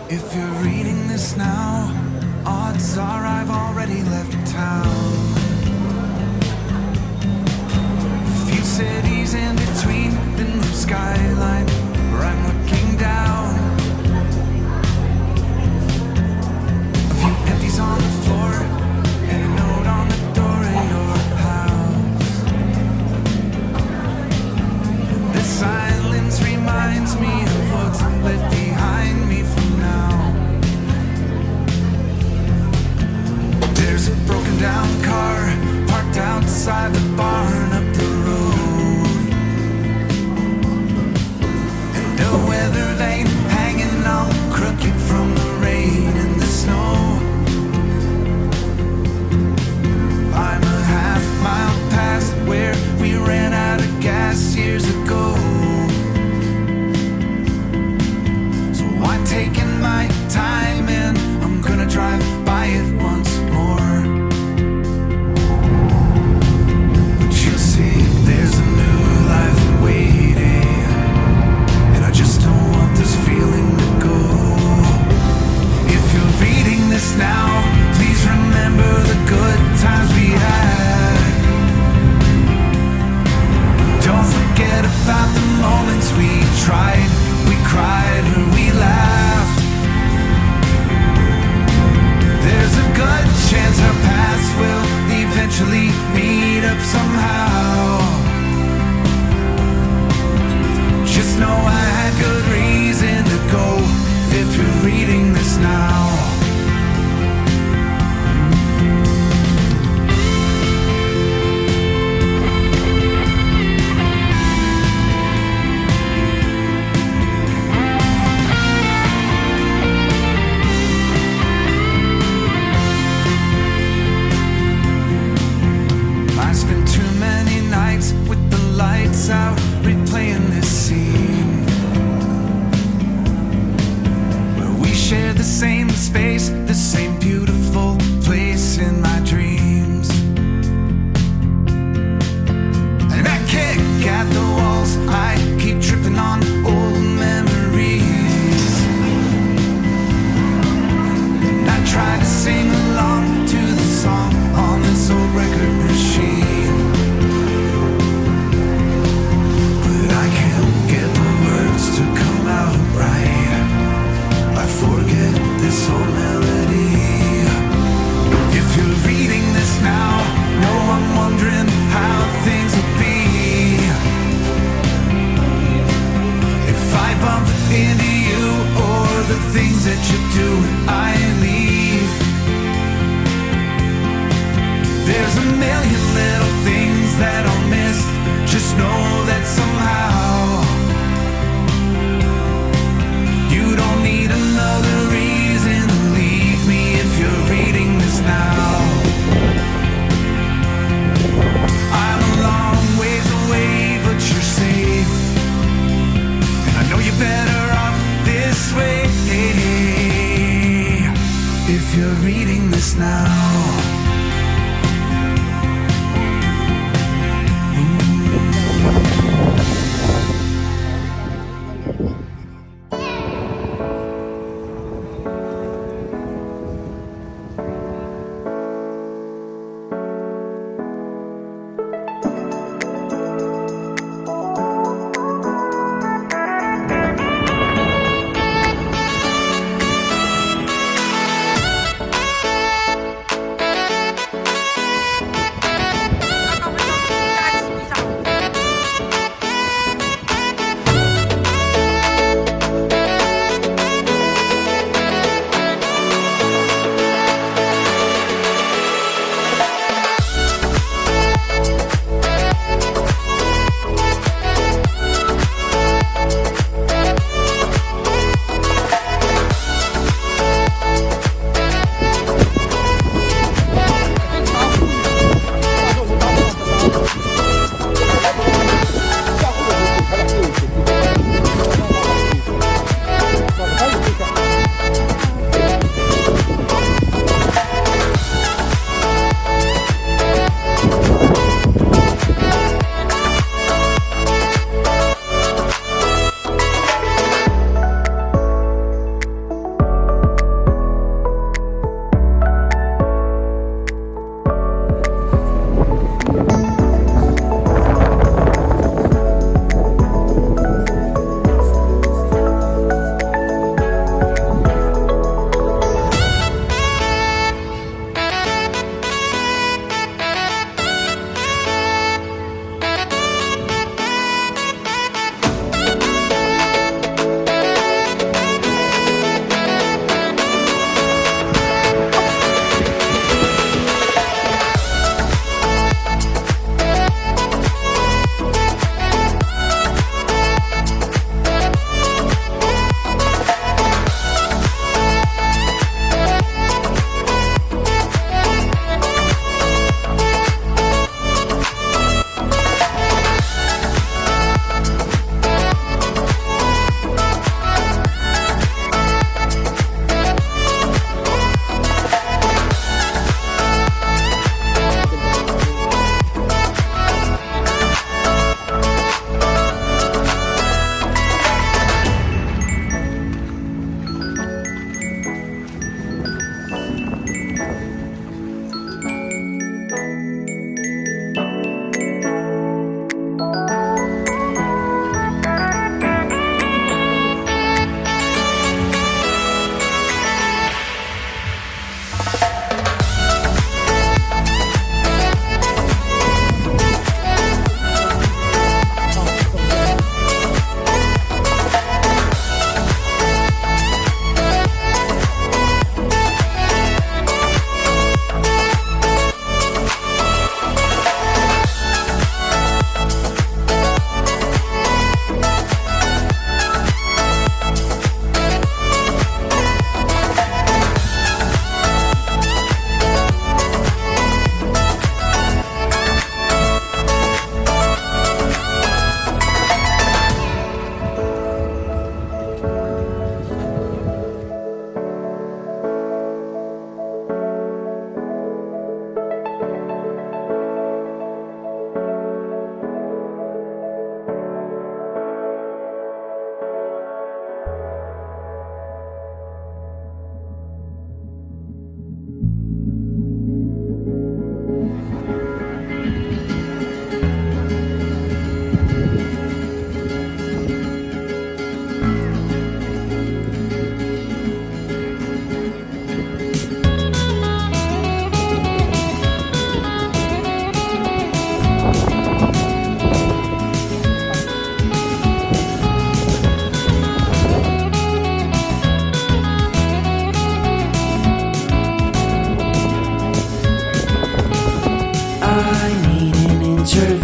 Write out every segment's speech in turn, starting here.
If you're reading this now, odds are I've already left town. A few cities in between the new skyline where I'm looking down. A few empties on the floor and a note on the door of your house. This silence reminds me of what's left behind me from now. There's a broken down car parked outside the barn up the road, and a weather vane hanging all crooked from the rain and the snow. I'm a half-mile past where we ran out of gas years ago, so I'm taking my time and I'm gonna drive by it once more. But you'll see there's a new life waiting, and I just don't want this feeling to go. If you're reading this now, please remember the good times we had. Don't forget about the moments we tried, we cried, or we laughed. There's a good chance our paths will eventually meet up somehow. Just know I had good reason to go if you're reading this now. I spent too many nights with the lights out, replaying this scene where we shared the same space, the same beautiful place in my dreams. And I kick at the walls, I keep tripping on old memories, and I try to sing along to the song on this old record machine, but I can't get the words to come out right. I forget this old melody. If you're reading this now, know I'm wondering how things will be if I bump into you, or the things that you do when I leave. There's a million little things that I'll miss. Just know that somehow you don't need another reason to leave me if you're reading this now. I'm a long ways away, but you're safe, and I know you're better off this way if you're reading this now.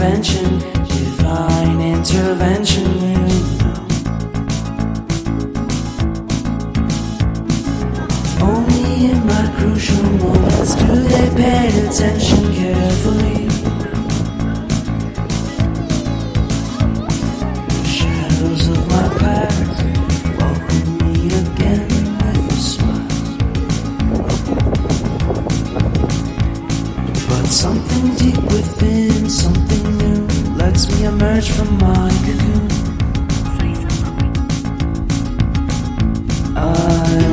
prevention, divine intervention, you know. Only in my crucial moments do they pay attention carefully. The shadows of my past welcome me again with a smile. But something deep within, something new, lets me emerge from my cocoon. I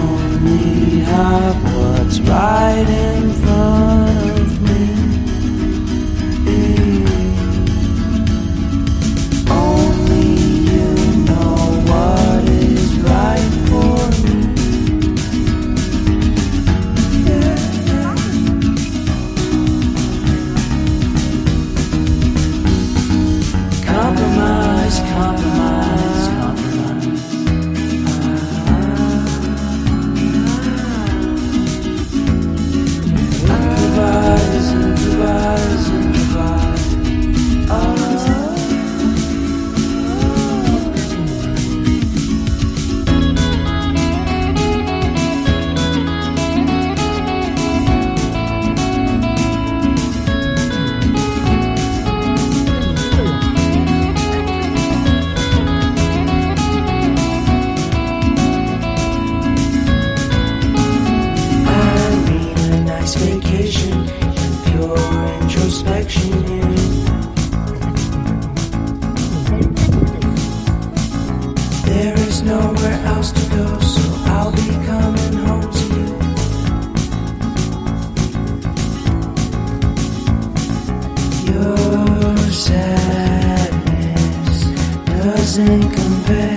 only have what's right in front of me. Only you know what is right for me. Compromise, compromise, compromise. Improvise, improvise, improvise. Vacation and pure introspection here. There is nowhere else to go, so I'll be coming home to you. Your sadness doesn't compare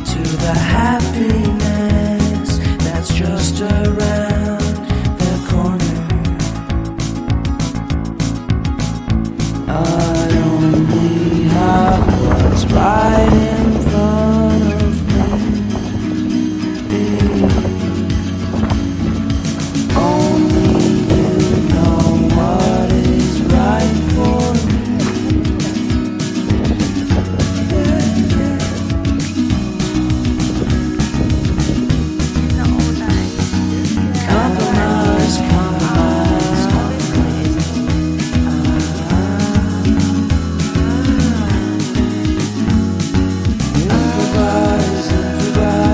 to the happiness that's just around the corner. I only have what's right in front of me. Only you know what is right for me. Compromise, compromise, compromise. Improvise, improvise,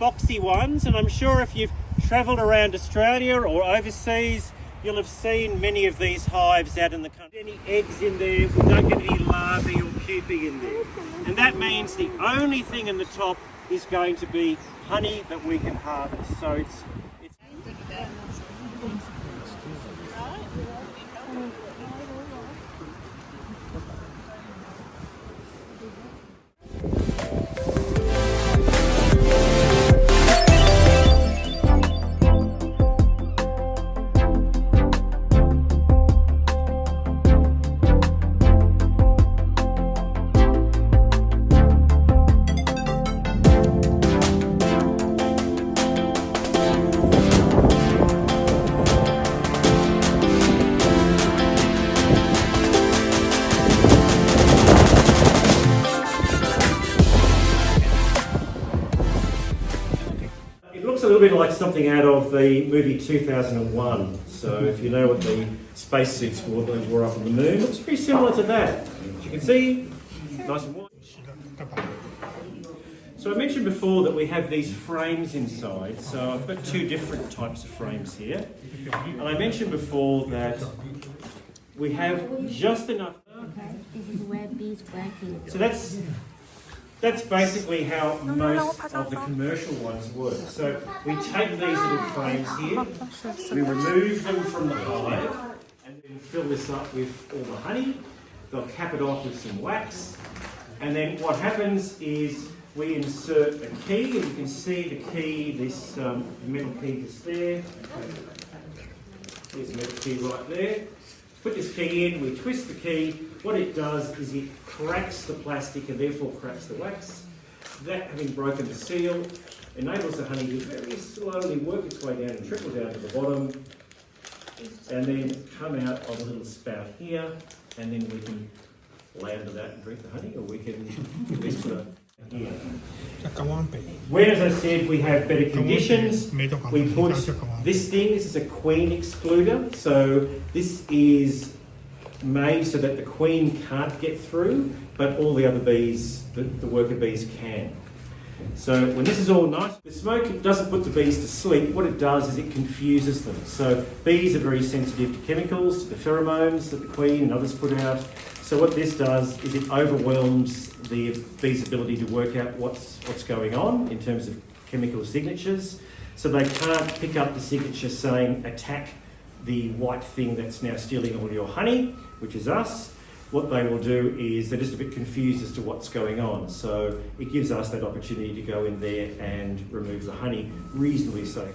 boxy ones, and I'm sure if you've travelled around Australia or overseas, you'll have seen many of these hives out in the country. Any eggs in there, we don't get any larvae or pupae in there. And that means the only thing in the top is going to be honey that we can harvest. So it's bit like something out of the movie 2001. So if you know what the spacesuits wore up on the moon, looks pretty similar to that. As you can see, nice and white. So I mentioned before that we have these frames inside. So I've got two different types of frames here. And I mentioned before that we have just enough. This is where bees working. So that's basically how most of the commercial ones work. So we take these little frames here, we remove them from the hive, and then fill this up with all the honey. They'll cap it off with some wax, and then what happens is we insert a key, and you can see the key, this metal key that's there. There's a metal key right there. Put this key in, we twist the key. What it does is it cracks the plastic and therefore cracks the wax. That, having broken the seal, enables the honey to very slowly work its way down and trickle down to the bottom, and then come out of a little spout here, and then we can lay under that and drink the honey, or we can at least put it here. When, as I said, we have better conditions, we put this thing, this is a queen excluder, so this is made so that the queen can't get through, but all the other bees, the worker bees can. So when this is all nice, the smoke doesn't put the bees to sleep. What it does is it confuses them. So bees are very sensitive to chemicals, to the pheromones that the queen and others put out. So what this does is it overwhelms the bees' ability to work out what's going on in terms of chemical signatures. So they can't pick up the signature saying attack the white thing that's now stealing all your honey, which is us. What they will do is they're just a bit confused as to what's going on. So it gives us that opportunity to go in there and remove the honey reasonably safely.